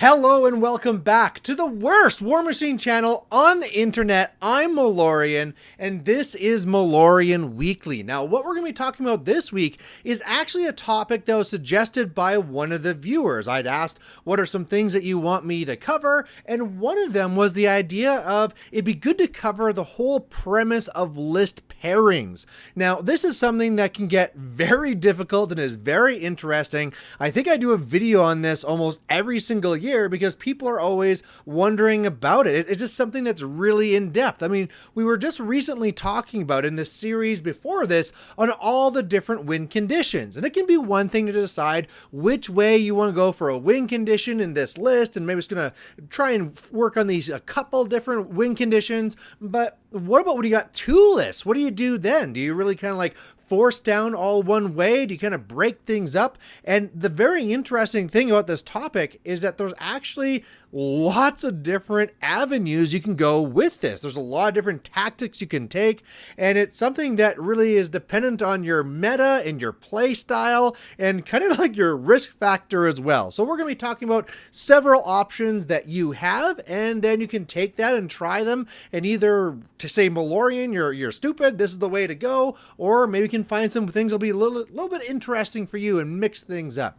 Hello and welcome back to the worst Warmachine channel on the internet. I'm Malorian and this is Malorian Weekly. Now what we're going to be talking about this week is actually a topic that was suggested by one of the viewers. I'd asked what are some things that you want me to cover, and one of them was the idea of it'd be good to cover the whole premise of list pairings. Now this is something that can get very difficult and is very interesting. I think I do a video on this almost every single year because people are always wondering about it. It's just something that's really in depth. I mean, we were just recently talking about in the series before this on all the different win conditions. And it can be one thing to decide which way you want to go for a win condition in this list. And maybe it's going to try and work on these a couple different win conditions. But what about when you got two lists? What do you do then? Do you really kind of like force down all one way? Do you kind of break things up? And the very interesting thing about this topic is that there's actually lots of different avenues you can go with this. There's a lot of different tactics you can take, and it's something that really is dependent on your meta and your play style and kind of like your risk factor as well. So we're going to be talking about several options that you have, and then you can take that and try them, and either to say, Malorian, you're stupid, this is the way to go, or maybe you can find some things that'll be a little bit interesting for you and mix things up.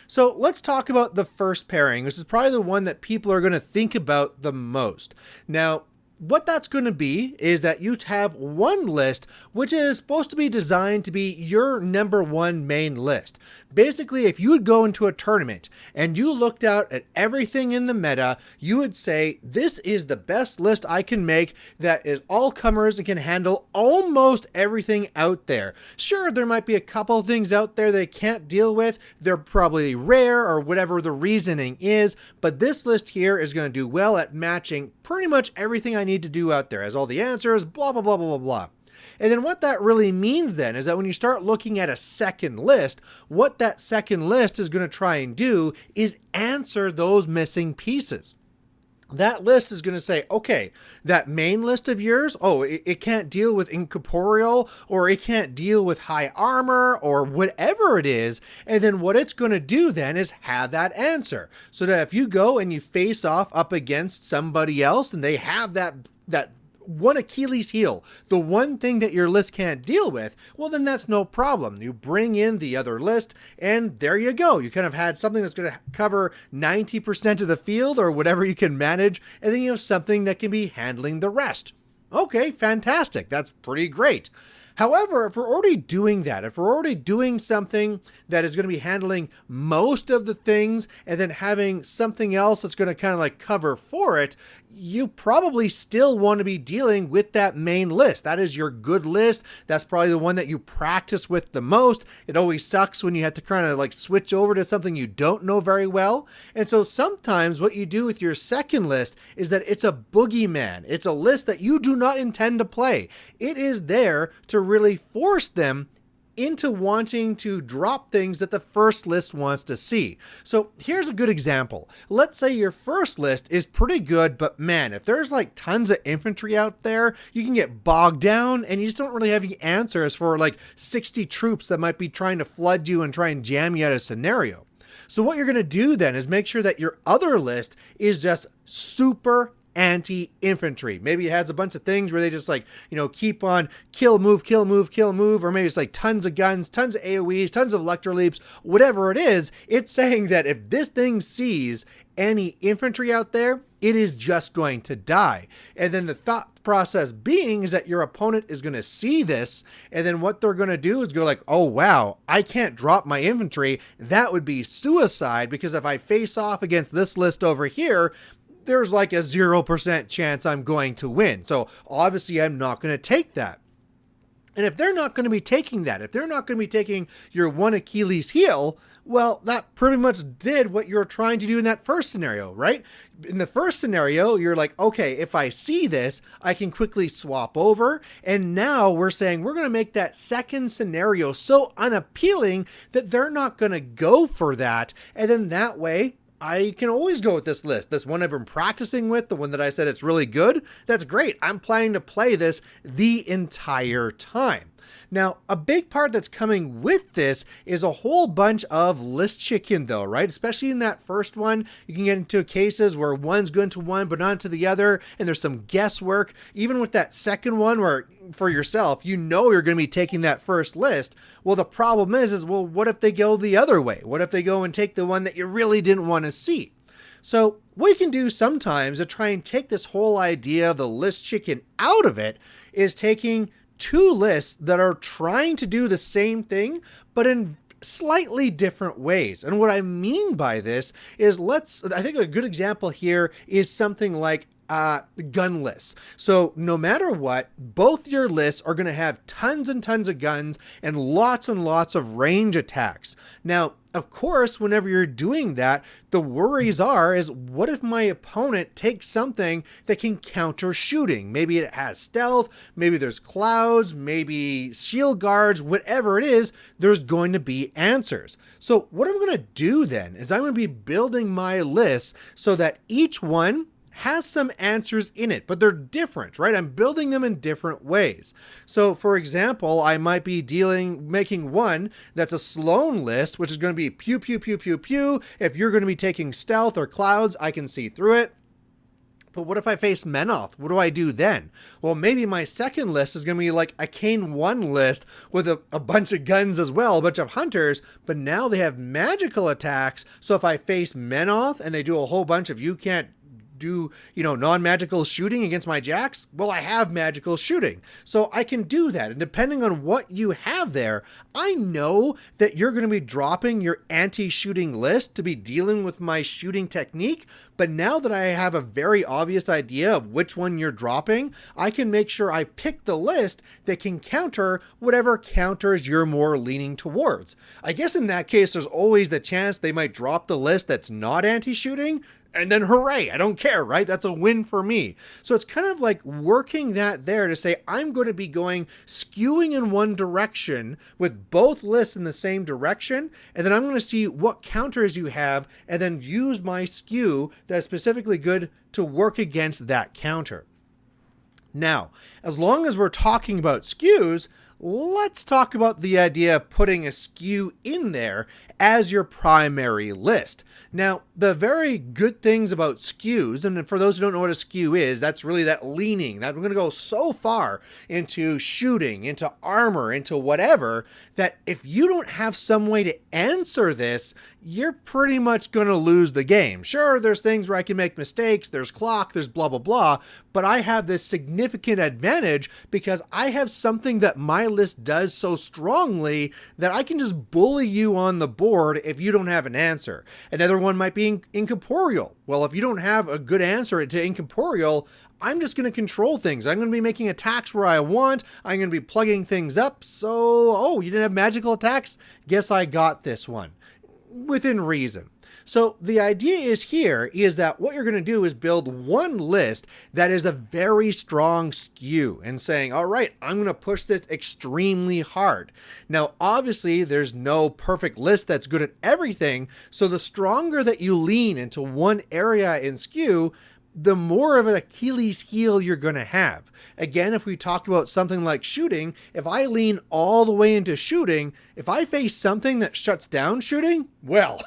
So let's talk about the first pairing. This is probably the one that people are going to think about the most. Now, what that's going to be is that you have one list which is supposed to be designed to be your number one main list. Basically, if you would go into a tournament and you looked out at everything in the meta, you would say, this is the best list I can make that is all comers and can handle almost everything out there. Sure, there might be a couple things out there they can't deal with. They're probably rare or whatever the reasoning is, but this list here is going to do well at matching pretty much everything I need to do out there. Has all the answers, blah, blah, blah, blah, blah, blah. And then what that really means then is that when you start looking at a second list, what that second list is going to try and do is answer those missing pieces. That list is going to say, okay, that main list of yours, oh, it can't deal with incorporeal, or it can't deal with high armor, or whatever it is. And then what it's going to do then is have that answer. So that if you go and you face off up against somebody else and they have that one Achilles heel, the one thing that your list can't deal with, well, then that's no problem. You bring in the other list and there you go. You kind of had something that's going to cover 90% of the field or whatever you can manage. And then you have something that can be handling the rest. Okay, fantastic. That's pretty great. However, if we're already doing that, if we're already doing something that is going to be handling most of the things and then having something else that's going to kind of like cover for it, you probably still want to be dealing with that main list. That is your good list. That's probably the one that you practice with the most. It always sucks when you have to kind of like switch over to something you don't know very well. And so sometimes what you do with your second list is that it's a boogeyman. It's a list that you do not intend to play. It is there to really force them into wanting to drop things that the first list wants to see. So here's a good example. Let's say your first list is pretty good, but man, if there's like tons of infantry out there, you can get bogged down and you just don't really have any answers for like 60 troops that might be trying to flood you and try and jam you out of a scenario. So what you're going to do then is make sure that your other list is just super anti-infantry. Maybe it has a bunch of things where they just like, keep on kill, move, kill, move, kill, move, or maybe it's like tons of guns, tons of AoEs, tons of electroleaps, whatever it is. It's saying that if this thing sees any infantry out there, it is just going to die. And then the thought process being is that your opponent is going to see this, and then what they're going to do is go like, oh wow, I can't drop my infantry. That would be suicide, because if I face off against this list over here, there's like a 0% chance I'm going to win. So obviously I'm not going to take that. And if they're not going to be taking that, if they're not going to be taking your one Achilles heel, well, that pretty much did what you're trying to do in that first scenario, right? In the first scenario, you're like, okay, if I see this, I can quickly swap over. And now we're saying we're going to make that second scenario so unappealing that they're not going to go for that. And then that way, I can always go with this list. This one I've been practicing with, the one that I said it's really good. That's great. I'm planning to play this the entire time. Now, a big part that's coming with this is a whole bunch of list chicken though, right? Especially in that first one, you can get into cases where one's going to one but not to the other, and there's some guesswork. Even with that second one where for yourself, you know you're going to be taking that first list. Well, the problem is well, what if they go the other way? What if they go and take the one that you really didn't want to see? So what you can do sometimes to try and take this whole idea of the list chicken out of it is taking two lists that are trying to do the same thing, but in slightly different ways. And what I mean by this is I think a good example here is something like gun lists. So no matter what, both your lists are going to have tons and tons of guns and lots of range attacks. Now, of course, whenever you're doing that, the worries is what if my opponent takes something that can counter shooting? Maybe it has stealth, maybe there's clouds, maybe shield guards, whatever it is, there's going to be answers. So what I'm going to do then is I'm going to be building my lists so that each one has some answers in it, but they're different, right? I'm building them in different ways. So for example, I might be making one that's a Sloan list, which is going to be pew, pew, pew, pew, pew. If you're going to be taking stealth or clouds, I can see through it. But what if I face Menoth? What do I do then? Well, maybe my second list is going to be like a Kane 1 list with a bunch of guns as well, a bunch of hunters, but now they have magical attacks. So if I face Menoth and they do a whole bunch of you can't do, non-magical shooting against my jacks, well, I have magical shooting. So I can do that. And depending on what you have there, I know that you're going to be dropping your anti-shooting list to be dealing with my shooting technique. But now that I have a very obvious idea of which one you're dropping, I can make sure I pick the list that can counter whatever counters you're more leaning towards. I guess in that case, there's always the chance they might drop the list that's not anti-shooting, and then hooray, I don't care, right? That's a win for me. So it's kind of like working that there to say, I'm going to be skewing in one direction with both lists in the same direction. And then I'm going to see what counters you have and then use my skew that's specifically good to work against that counter. Now, as long as we're talking about skews, let's talk about the idea of putting a skew in there as your primary list. Now, the very good things about skews, and for those who don't know what a skew is, that's really that leaning, that we're going to go so far into shooting, into armor, into whatever, that if you don't have some way to answer this, you're pretty much going to lose the game. Sure, there's things where I can make mistakes, there's clock, there's blah, blah, blah, but I have this significant advantage because I have something that my list does so strongly that I can just bully you on the board if you don't have an answer. Another one might be incorporeal. Well, if you don't have a good answer to incorporeal, I'm just going to control things. I'm going to be making attacks where I want. I'm going to be plugging things up. So, you didn't have magical attacks? Guess I got this one. Within reason. So the idea is that what you're going to do is build one list that is a very strong skew and saying, all right, I'm going to push this extremely hard. Now, obviously, there's no perfect list that's good at everything. So the stronger that you lean into one area in skew, the more of an Achilles heel you're going to have. Again, if we talk about something like shooting, if I lean all the way into shooting, if I face something that shuts down shooting, well,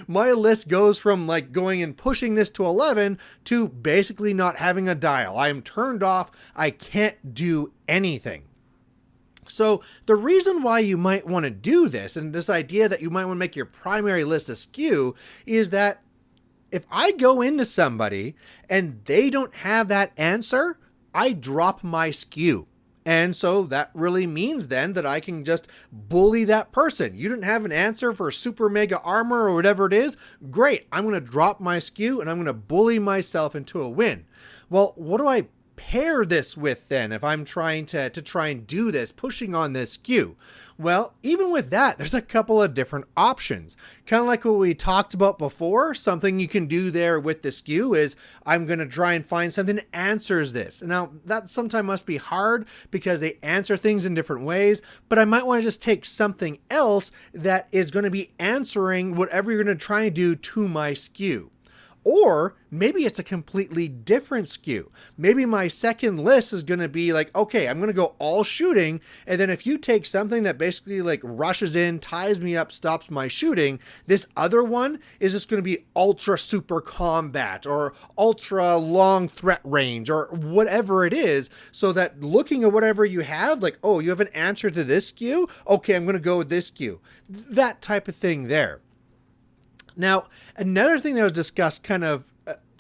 my list goes from like going and pushing this to 11 to basically not having a dial. I am turned off. I can't do anything. So the reason why you might want to do this, and this idea that you might want to make your primary list a skew, is that if I go into somebody and they don't have that answer, I drop my skew. And so that really means then that I can just bully that person. You didn't have an answer for super mega armor or whatever it is. Great. I'm going to drop my skew and I'm going to bully myself into a win. Well, what do I pair this with then if I'm trying to try and do this, pushing on this skew? Well, even with that, there's a couple of different options. Kind of like what we talked about before, something you can do there with the skew is I'm going to try and find something that answers this. Now, that sometimes must be hard because they answer things in different ways, but I might want to just take something else that is going to be answering whatever you're going to try and do to my skew. Or maybe it's a completely different SKU. Maybe my second list is going to be like, okay, I'm going to go all shooting. And then if you take something that basically like rushes in, ties me up, stops my shooting, this other one is just going to be ultra super combat or ultra long threat range or whatever it is. So that looking at whatever you have, like, oh, you have an answer to this SKU? Okay, I'm going to go with this SKU. That type of thing there. Now, another thing that was discussed kind of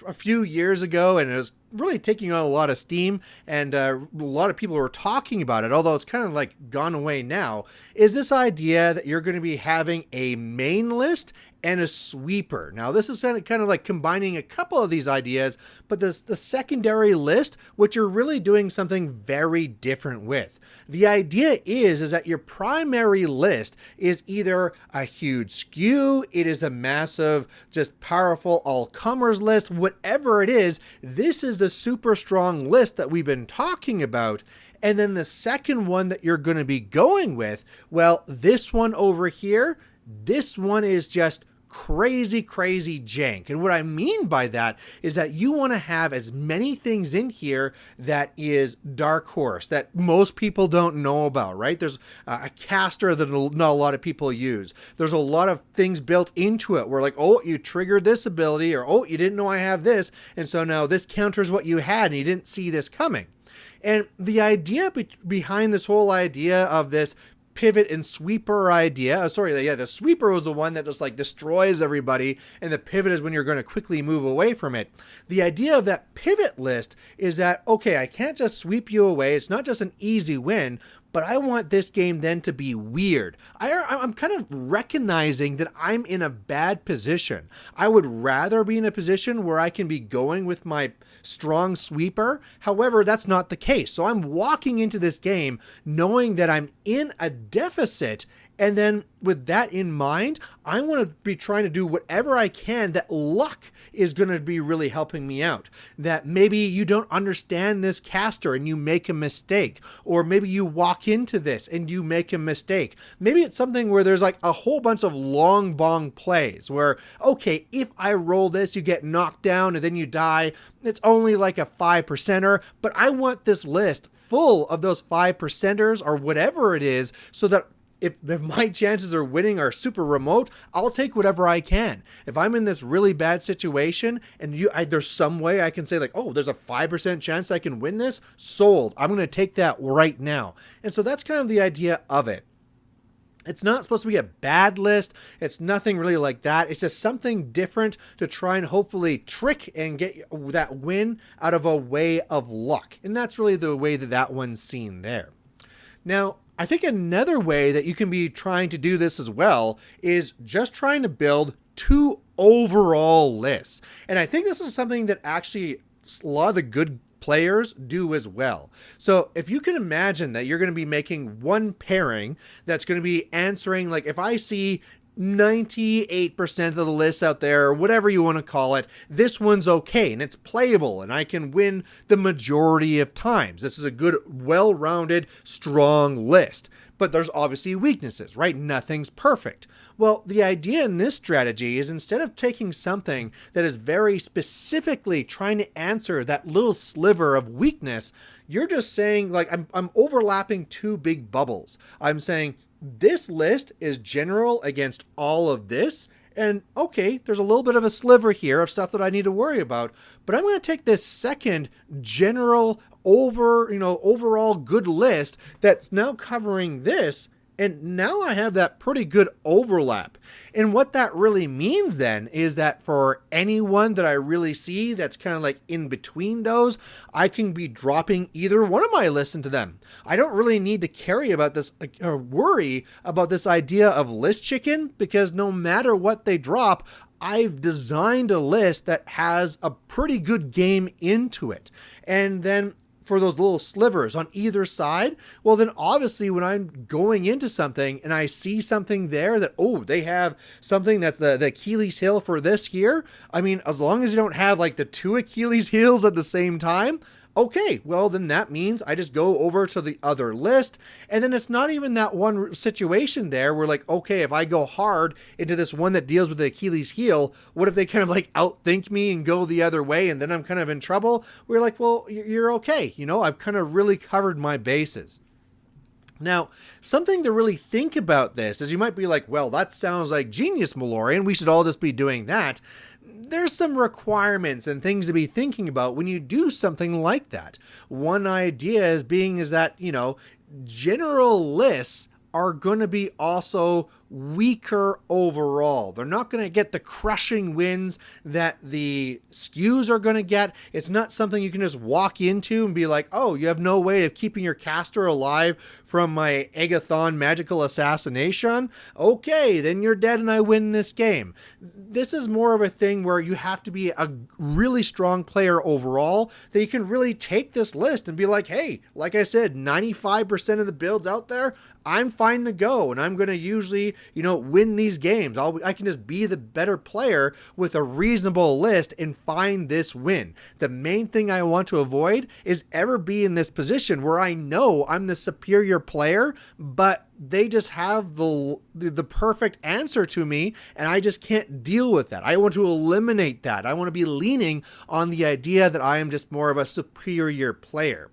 a few years ago, and it was really taking on a lot of steam, and a lot of people were talking about it, although it's kind of like gone away now, is this idea that you're going to be having a main list and a sweeper. Now, this is kind of like combining a couple of these ideas, but the secondary list, which you're really doing something very different with. The idea is that your primary list is either a huge SKU, it is a massive, just powerful all-comers list, whatever it is, this is the super strong list that we've been talking about. And then the second one that you're going to be going with, well, this one over here, this one is just crazy jank. And what I mean by that is that you want to have as many things in here that is dark horse that most people don't know about, right? There's a caster that not a lot of people use. There's a lot of things built into it where like, oh, you triggered this ability, or oh, you didn't know I have this, and so now this counters what you had and you didn't see this coming. And the idea behind this whole idea of this pivot and sweeper idea. The sweeper was the one that just like destroys everybody, and the pivot is when you're going to quickly move away from it. The idea of that pivot list is that, okay, I can't just sweep you away. It's not just an easy win, but I want this game then to be weird. I'm kind of recognizing that I'm in a bad position. I would rather be in a position where I can be going with my strong sweeper. However, that's not the case. So I'm walking into this game knowing that I'm in a deficit. And then with that in mind, I want to be trying to do whatever I can that luck is going to be really helping me out. That maybe you don't understand this caster and you make a mistake. Or maybe you walk into this and you make a mistake. Maybe it's something where there's like a whole bunch of long bong plays where, okay, if I roll this, you get knocked down and then you die. It's only like a 5%er, but I want this list full of those 5%ers or whatever it is so that if my chances of winning are super remote, I'll take whatever I can. If I'm in this really bad situation and there's some way I can say like, oh, there's a 5% chance I can win this, sold. I'm going to take that right now. And so that's kind of the idea of it. It's not supposed to be a bad list. It's nothing really like that. It's just something different to try and hopefully trick and get that win out of a way of luck. And that's really the way that one's seen there. Now, I think another way that you can be trying to do this as well is just trying to build 2 overall lists. And I think this is something that actually a lot of the good players do as well. So if you can imagine that you're going to be making one pairing that's going to be answering, like if I see 98% of the lists out there, or whatever you want to call it, this one's okay and it's playable and I can win the majority of times. This is a good, well-rounded, strong list. But there's obviously weaknesses, right? Nothing's perfect. Well, the idea in this strategy is instead of taking something that is very specifically trying to answer that little sliver of weakness, you're just saying, like, I'm overlapping 2 big bubbles. I'm saying, this list is general against all of this. And okay, there's a little bit of a sliver here of stuff that I need to worry about, but I'm going to take this second general overall good list that's now covering this. And now I have that pretty good overlap. And what that really means then is that for anyone that I really see that's kind of like in between those, I can be dropping either one of my lists into them. I don't really need to carry about this or worry about this idea of list chicken, because no matter what they drop, I've designed a list that has a pretty good game into it. And then for those little slivers on either side, well then obviously when I'm going into something and I see something there that, oh, they have something that's the Achilles heel for this here. I mean, as long as you don't have like the 2 Achilles heels at the same time, Okay, well then that means I just go over to the other list, and then it's not even that one situation there where like, okay, if I go hard into this one that deals with the Achilles heel, what if they kind of like outthink me and go the other way, and then I'm kind of in trouble? We're like, well, you're okay. I've kind of really covered my bases. Now, something to really think about this is you might be like, well, that sounds like genius, Malorian. We should all just be doing that. There's some requirements and things to be thinking about when you do something like that. One idea is that, general lists are going to be also weaker overall. They're not going to get the crushing wins that the skews are going to get. It's not something you can just walk into and be like, oh, you have no way of keeping your caster alive from my Agathon magical assassination? Okay, then you're dead and I win this game. This is more of a thing where you have to be a really strong player overall, that you can really take this list and be like, hey, like I said, 95% of the builds out there, I'm fine to go, and I'm going to usually, win these games. I can just be the better player with a reasonable list and find this win. The main thing I want to avoid is ever be in this position where I know I'm the superior player, but they just have the perfect answer to me, and I just can't deal with that. I want to eliminate that. I want to be leaning on the idea that I am just more of a superior player.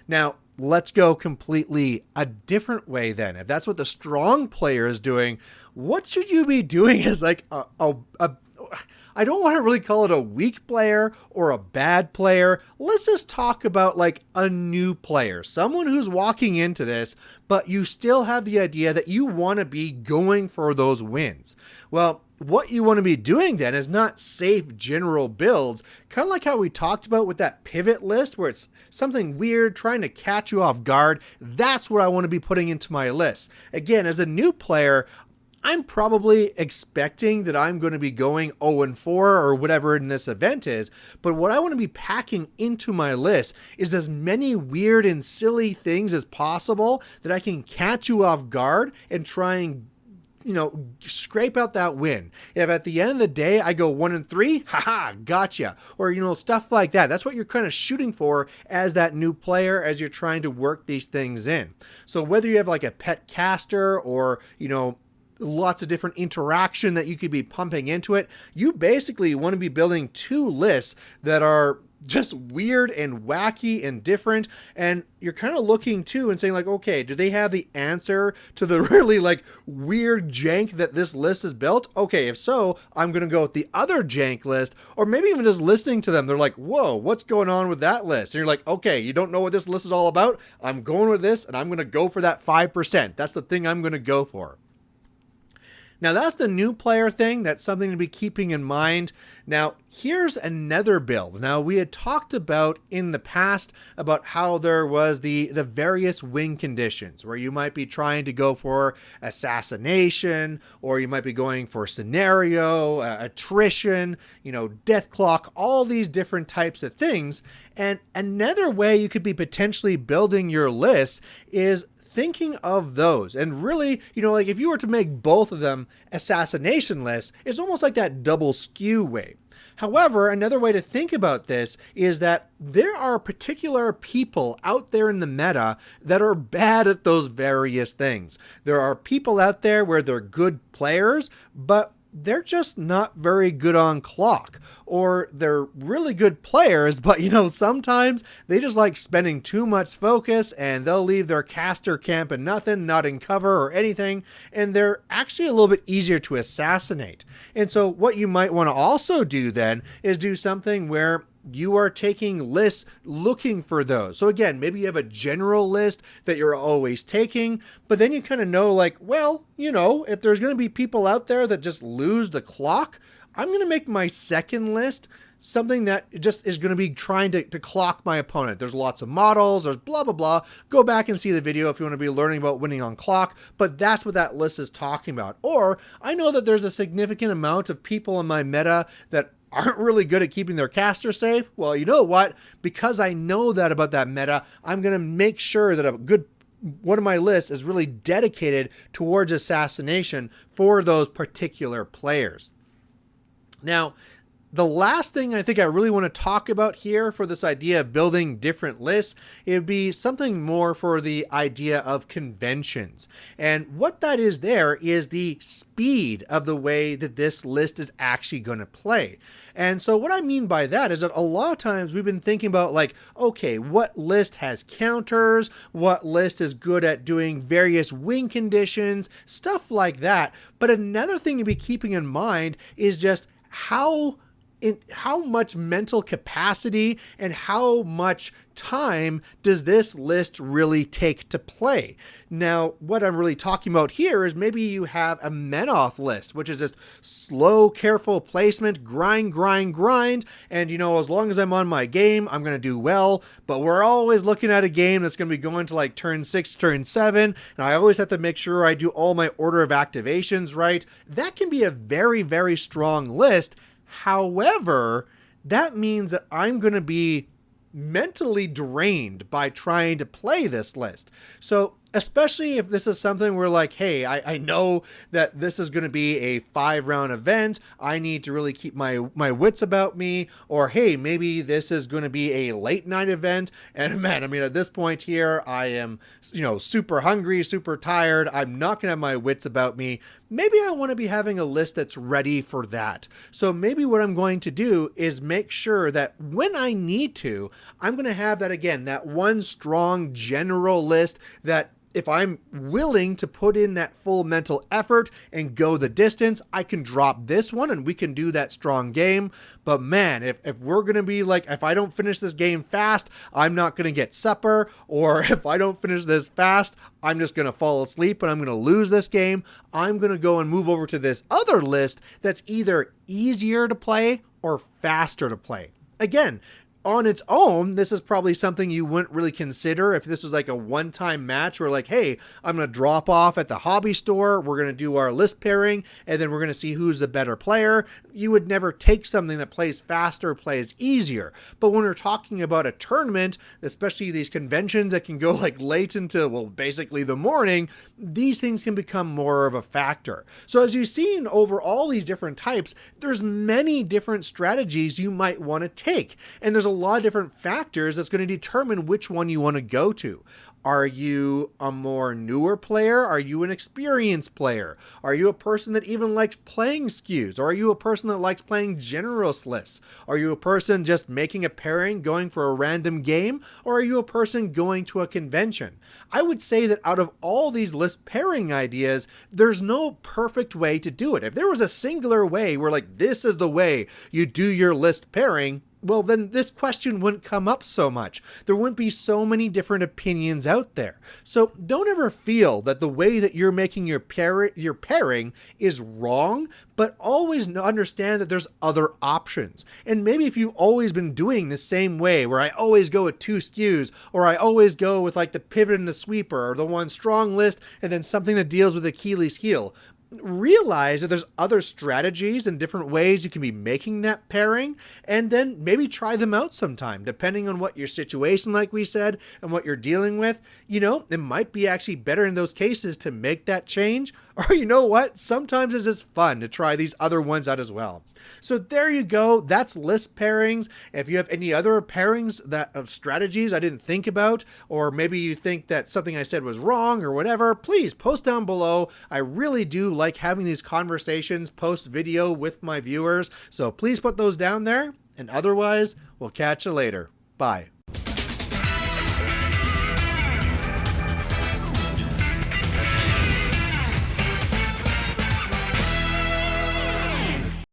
Now, let's go completely a different way then. If that's what the strong player is doing, what should you be doing as like I don't want to really call it a weak player or a bad player. Let's just talk about like a new player, someone who's walking into this, but you still have the idea that you want to be going for those wins. Well, what you want to be doing then is not safe general builds, kind of like how we talked about with that pivot list where it's something weird trying to catch you off guard. That's what I want to be putting into my list. Again, as a new player, I'm probably expecting that I'm going to be going 0-4 or whatever in this event is, but what I want to be packing into my list is as many weird and silly things as possible that I can catch you off guard and try and scrape out that win. If at the end of the day I go 1-3, haha, gotcha. Or, stuff like that. That's what you're kind of shooting for as that new player as you're trying to work these things in. So whether you have like a pet caster or, lots of different interaction that you could be pumping into it, you basically want to be building two lists that are just weird and wacky and different, and you're kind of looking too and saying like, okay, do they have the answer to the really like weird jank that this list is built? Okay, if so, I'm going to go with the other jank list, or maybe even just listening to them, they're like, whoa, what's going on with that list? And you're like, okay, you don't know what this list is all about? I'm going with this, and I'm going to go for that 5%. That's the thing I'm going to go for. Now, that's the new player thing. That's something to be keeping in mind. Now, here's another build. Now, we had talked about in the past about how there was the various win conditions where you might be trying to go for assassination, or you might be going for scenario, attrition, death clock, all these different types of things. And another way you could be potentially building your list is thinking of those. And really, like if you were to make both of them assassination lists, it's almost like that double skew way. However, another way to think about this is that there are particular people out there in the meta that are bad at those various things. There are people out there where they're good players, but they're just not very good on clock, or they're really good players, but sometimes they just like spending too much focus and they'll leave their caster camp and nothing, not in cover or anything, and they're actually a little bit easier to assassinate. And so what you might want to also do then is do something where you are taking lists looking for those. So again, maybe you have a general list that you're always taking, but then you kind of know like, well, if there's going to be people out there that just lose the clock, I'm going to make my second list something that just is going to be trying to clock my opponent. There's lots of models, there's blah, blah, blah. Go back and see the video if you want to be learning about winning on clock, but that's what that list is talking about. Or I know that there's a significant amount of people in my meta that aren't really good at keeping their caster safe. Well, you know what? Because I know that about that meta, I'm going to make sure that one of my lists is really dedicated towards assassination for those particular players. Now, the last thing I think I really want to talk about here for this idea of building different lists, it would be something more for the idea of conventions. And what that is there is the speed of the way that this list is actually going to play. And so what I mean by that is that a lot of times we've been thinking about like, okay, what list has counters? What list is good at doing various win conditions? Stuff like that. But another thing to be keeping in mind is just how much mental capacity and how much time does this list really take to play? Now, what I'm really talking about here is maybe you have a Menoth list, which is just slow, careful placement, grind, and as long as I'm on my game, I'm going to do well, but we're always looking at a game that's going to be going to like turn 6, turn 7, and I always have to make sure I do all my order of activations right. That can be a very, very strong list. However, that means that I'm going to be mentally drained by trying to play this list. So especially if this is something where like, hey, I know that this is going to be a 5-round event. I need to really keep my wits about me. Or, hey, maybe this is going to be a late night event. And man, I mean, at this point here, I am, super hungry, super tired. I'm not going to have my wits about me. Maybe I want to be having a list that's ready for that. So maybe what I'm going to do is make sure that when I need to, I'm going to have that again, that one strong general list that if I'm willing to put in that full mental effort and go the distance, I can drop this one and we can do that strong game. But man, if we're going to be like, if I don't finish this game fast, I'm not going to get supper. Or if I don't finish this fast, I'm just going to fall asleep and I'm going to lose this game. I'm going to go and move over to this other list that's either easier to play or faster to play. Again, on its own, this is probably something you wouldn't really consider if this was like a one-time match where like, hey, I'm going to drop off at the hobby store, we're going to do our list pairing, and then we're going to see who's the better player. You would never take something that plays faster, plays easier. But when we're talking about a tournament, especially these conventions that can go like late into, well, basically the morning, these things can become more of a factor. So as you've seen over all these different types, there's many different strategies you might want to take. And there's a lot of different factors that's going to determine which one you want to go to. Are you a more newer player? Are you an experienced player? Are you a person that even likes playing skews? Or are you a person that likes playing generalist lists? Are you a person just making a pairing, going for a random game? Or are you a person going to a convention? I would say that out of all these list pairing ideas, there's no perfect way to do it. If there was a singular way where like, this is the way you do your list pairing, well, then this question wouldn't come up so much. There wouldn't be so many different opinions out there. So don't ever feel that the way that you're making your pairing is wrong, but always understand that there's other options. And maybe if you've always been doing the same way, where I always go with 2 skews, or I always go with like the pivot and the sweeper, or the one strong list, and then something that deals with Achilles' heel, realize that there's other strategies and different ways you can be making that pairing, and then maybe try them out sometime, depending on what your situation, like we said, and what you're dealing with. It might be actually better in those cases to make that change, or you know what? Sometimes it's just fun to try these other ones out as well. So there you go. That's list pairings. If you have any other pairings of strategies I didn't think about, or maybe you think that something I said was wrong or whatever, please post down below. I really do like having these conversations post video with my viewers. So please put those down there. And otherwise, we'll catch you later. Bye.